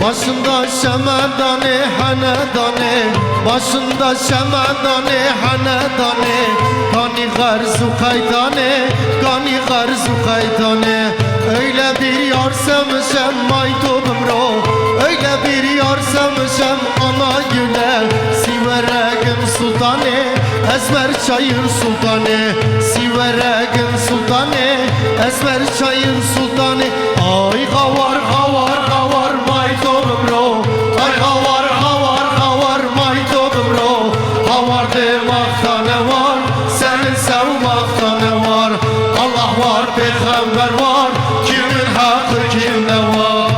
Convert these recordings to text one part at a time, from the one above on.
Başında şemedane hanedane, başında şemedane hanedane, kani garzu kaydane, kani garzu kaydane. Öyle bir yar sevmişem maydubum ro, öyle bir yar sevmişem ana güle. Siveregim sultane, esmer çayır sultane, siveregim sultane, esmer çayır sultane. Ay havar havar havar maydubum ro, ay havar havar havar maydubum ro. Havar demakta ne var, seni sevmakta ne var? Allah var, peygamber var, kimin hakkı kimde var?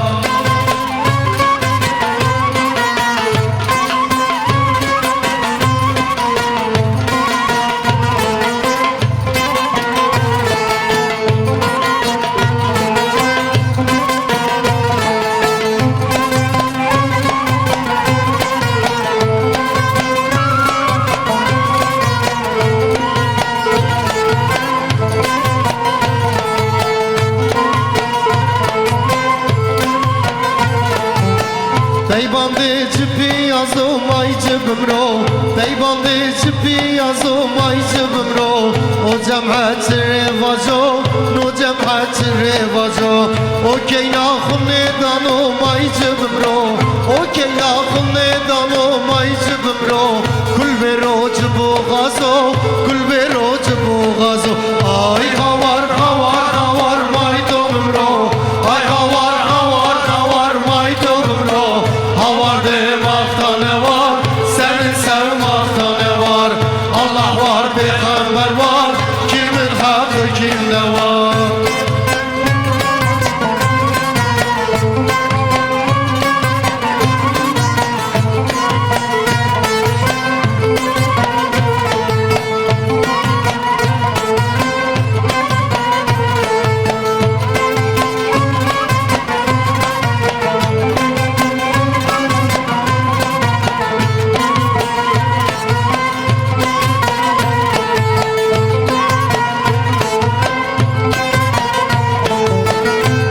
Beybandı cipi yazım ay cibim ro, beybandı cipi yazım ay cibim ro. O cemhat revajo, no cemhat revajo. O keyna khune dano ay cibim ro, o keyna khune dano ay cibim ro. Kul bero cibu gazo, kul bero cibu gazo. Ay havar havar havar maydum ro, ay havar havar havar maydum ro. Havar demakta ne var, seni sevmakta ne var? Allah var, peygamber var, kimin hakkı kimde var?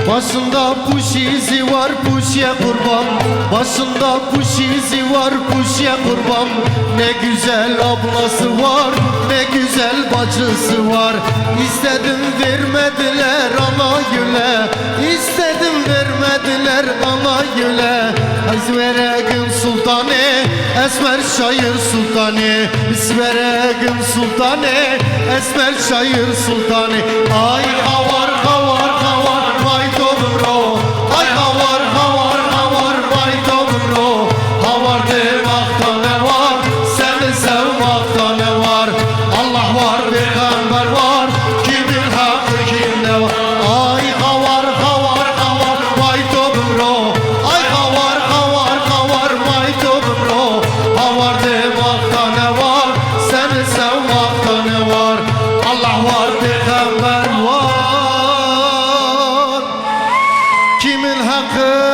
Başında kuş izi var kuşya kurban, başında kuş izi var kuşya kurban. Ne güzel ablası var, ne güzel bacısı var. İstedim vermediler ana güle, istedim vermediler ana güle. İsveregin sultane, esmer şair sultane, İsveregin sultane, esmer şair sultane. Ay havar havar havar maydubum ro, ay havar havar havar maydubum ro. Havar demakta ne var, seni sevmakta ne var? Allah var, peygamber var, kimin hakkı kimde var? Ay havar havar havar maydubum ro, ay havar havar havar maydubum ro. Havar demakta ne var, seni sevmakta ne var? Allah var, peygamber var, kimin hakkı